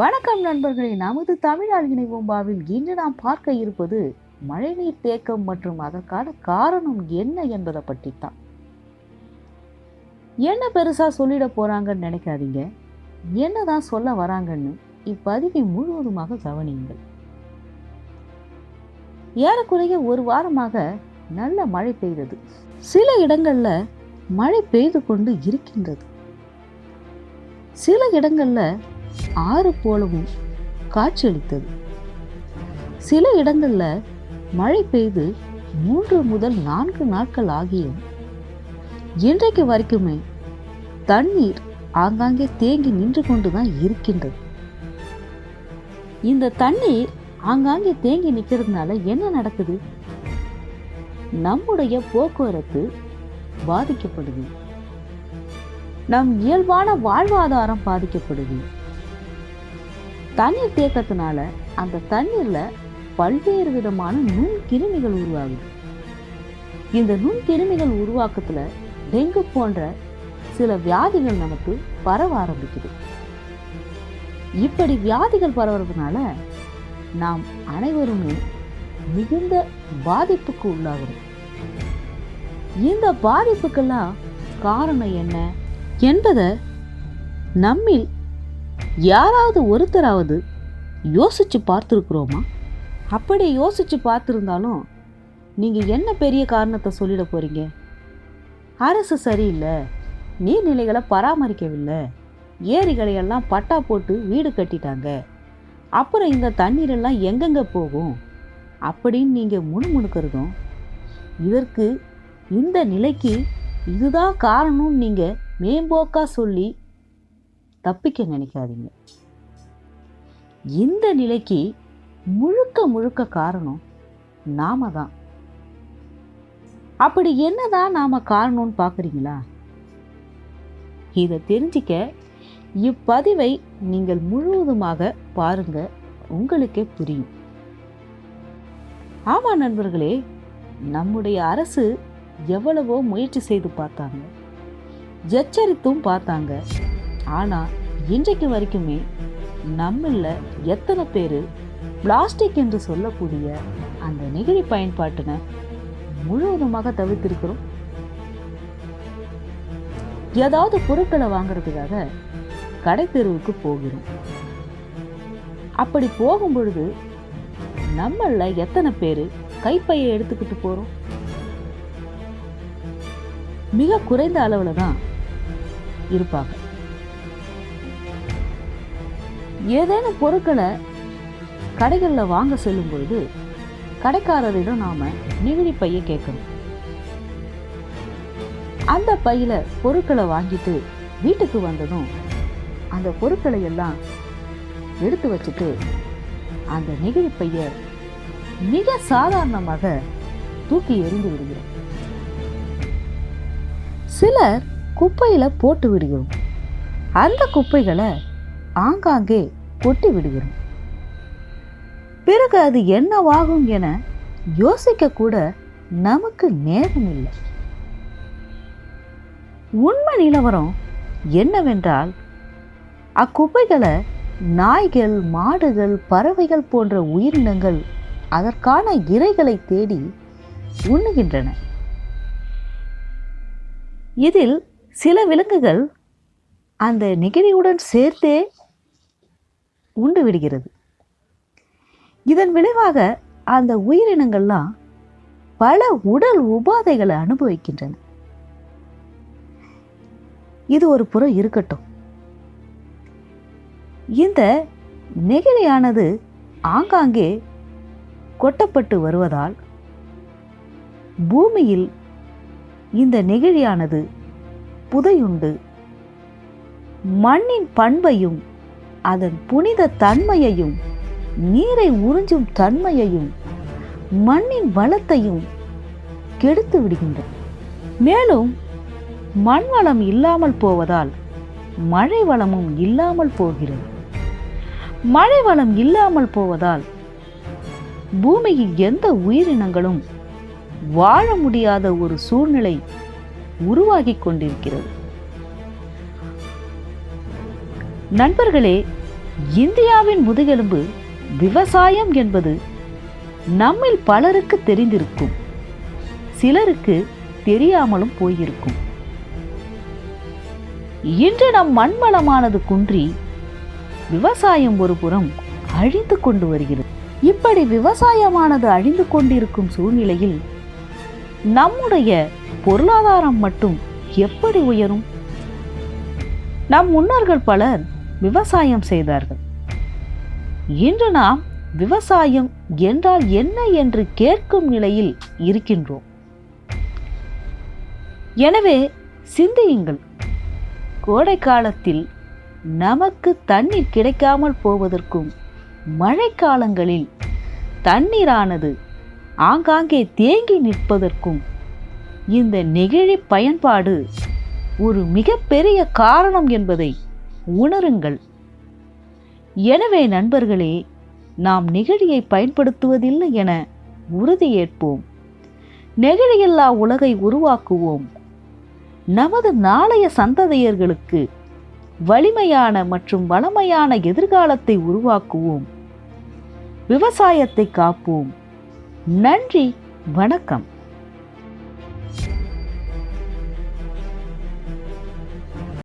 வணக்கம் நண்பர்களே, நமது தமிழால் இணைவோம்பாவில் இன்று நாம் பார்க்க இருப்பது மழைநீர் தேக்கம் மற்றும் அதற்கான காரணம் என்ன என்பதை பற்றித்தான். என்ன பெருசா சொல்லிட போறாங்கன்னு நினைக்காதீங்க. என்னதான் சொல்ல வராங்கன்னு இப்பதிவை முழுவதுமாக கவனியுங்கள். ஏறக்குறைய ஒரு வாரமாக நல்ல மழை பெய்தது. சில இடங்கள்ல மழை பெய்து கொண்டு இருக்கின்றது. சில இடங்கள்ல ஆறு போலவும் காட்சியளித்தது. சில இடங்கள்ல மழை பெய்து 3 முதல் 4 நாட்கள் ஆகியும் இன்றைக்கு வரைக்குமே தண்ணீர் ஆங்காங்கே தேங்கி நின்று கொண்டுதான் இருக்கின்றது. இந்த தண்ணீர் ஆங்காங்கே தேங்கி நிற்கிறதுனால என்ன நடக்குது? நம்முடைய போக்குவரத்து பாதிக்கப்படுது. நம் இயல்பான வாழ்வாதாரம் பாதிக்கப்படுது. தண்ணீர் தேக்கத்தினால அந்த தண்ணீர்ல பல்வேறு விதமான நுண்கிருமிகள் உருவாகுது. இந்த நுண்கிருமிகள் உருவாக்கத்துல டெங்கு போன்ற சில வியாதிகள் நமக்கு பரவ ஆரம்பிக்குது. இப்படி வியாதிகள் பரவுறதுனால நாம் அனைவருமே மிகுந்த பாதிப்புக்கு உள்ளாகிறோம். இந்த பாதிப்புக்கெல்லாம் காரணம் என்ன என்பதை நம்மில் யாராவது ஒருத்தராவது யோசிச்சு பார்த்துருக்குறோமா? அப்படி யோசிச்சு பார்த்துருந்தாலும் நீங்கள் என்ன பெரிய காரணத்தை சொல்லிட போறீங்க? அரசு சரியில்லை, நீர்நிலைகளை பராமரிக்கவில்லை, ஏரிகளை எல்லாம் பட்டா போட்டு வீடு கட்டிட்டாங்க, அப்புறம் இந்த தண்ணீரெல்லாம் எங்கெங்க போகும் அப்படின்னு நீங்கள் முணுமுணுக்கிறதும், இதற்கு இந்த நிலைக்கு இதுதான் காரணம் நீங்கள் மேம்போக்கா சொல்லி தப்பிக்க நினைக்காதீங்க. இந்த நிலைக்கு முழுக்க முழுக்க காரணம் நாம தான். அப்படி என்னதான் நாம காரணம்னு பார்க்குறீங்களா? இதை தெரிஞ்சிக்க இப்பதிவை நீங்கள் முழுவதுமாக பாருங்க, உங்களுக்கே புரியும். ஆமா நண்பர்களே, நம்முடைய அரசு எவ்வளவோ முயற்சி செய்து பார்த்தாங்க, எச்சரித்தும் பார்த்தாங்க. ஆனால் இன்றைக்கு வரைக்குமே நம்மள எத்தனை பேர் பிளாஸ்டிக் என்று சொல்லக்கூடிய அந்த நெகிழி பயன்பாட்டினை முழுவதுமாக தவிர்த்திருக்கிறோம்? ஏதாவது பொருட்களை வாங்குறதுக்காக கடை தெருவுக்கு போகிறோம். அப்படி போகும் பொழுது நம்மள எத்தனை பேர் கைப்பையை எடுத்துக்கிட்டு போறோம்? மிக குறைந்த அளவில் தான் இருப்பாங்க. ஏதேனும் பொருட்களை கடைகளில் வாங்க செல்லும் பொழுது கடைக்காரரிடம் நாம நெகிழி பையை கேட்கணும். அந்த பையில பொருட்களை வாங்கிட்டு வீட்டுக்கு வந்ததும் அந்த பொருட்களை எல்லாம் எடுத்து வச்சுட்டு அந்த நெகிழி பைய மிக சாதாரணமாக தூக்கி எறிந்து விடுகிறோம். சிலர் குப்பையில போட்டு விடுகிறோம். அந்த குப்பைகளை ஆங்காங்கே கொட்டி விடுகிறோம். பிறகு அது என்னவாகும் என யோசிக்க கூட நமக்கு நேரம் இல்லை. உண்மை நிலவரம் என்னவென்றால், அக்குப்பைகளை நாய்கள், மாடுகள், பறவைகள் போன்ற உயிரினங்கள் அதற்கான இரைகளை தேடி உண்ணுகின்றன. இதில் சில விலங்குகள் அந்த நெகிழியுடன் சேர்த்தே உண்டு விடுகிறது. இதன் விளைவாக அந்த உயிரினங்கள்லாம் பல உடல் உபாதைகளை அனுபவிக்கின்றன. இது ஒரு புறம் இருக்கட்டும். இந்த நெகிழியானது ஆங்காங்கே கொட்டப்பட்டு வருவதால் பூமியில் இந்த நெகிழியானது புதையுண்டு மண்ணின் பண்பையும் அதன் புனித தன்மையையும் நீரை உறிஞ்சும் தன்மையையும் மண்ணின் வளத்தையும் கெடுத்து விடுகின்றன. மேலும் மண் வளம் இல்லாமல் போவதால் மழை வளமும் இல்லாமல் போகிறது. மழை வளம் இல்லாமல் போவதால் பூமியில் எந்த உயிரினங்களும் வாழ முடியாத ஒரு சூழ்நிலை உருவாகி கொண்டிருக்கிறது. நண்பர்களே, இந்தியாவின் முதுகெலும்பு விவசாயம் என்பது நம்மில் பலருக்கு தெரிந்திருக்கும், சிலருக்கு தெரியாமலும் போயிருக்கும். இன்று நம் மண்வளமானது குன்றி விவசாயம் ஒரு புறம் அழிந்து கொண்டு வருகிறது. இப்படி விவசாயமானது அழிந்து கொண்டிருக்கும் சூழ்நிலையில் நம்முடைய பொருளாதாரம் மட்டும் எப்படி உயரும்? நம் முன்னோர்கள் பலர் விவசாயம் செய்தார்கள். இன்று நாம் விவசாயம் என்றால் என்ன என்று கேட்கும் நிலையில் இருக்கின்றோம். எனவே சிந்தியுங்கள். கோடை காலத்தில் நமக்கு தண்ணீர் கிடைக்காமல் போவதற்கும், மழைக்காலங்களில் தண்ணீரானது ஆங்காங்கே தேங்கி நிற்பதற்கும் இந்த நெகிழி பயன்பாடு ஒரு மிகப்பெரிய காரணம் என்பதை உணருங்கள். எனவே நண்பர்களே, நாம் நெகிழியை பயன்படுத்துவதில்லை என உறுதியேற்போம். நெகிழியில்லா உலகை உருவாக்குவோம். நமது நாளைய சந்ததியர்களுக்கு வலிமையான மற்றும் வளமையான எதிர்காலத்தை உருவாக்குவோம். விவசாயத்தை காப்போம். நன்றி, வணக்கம்.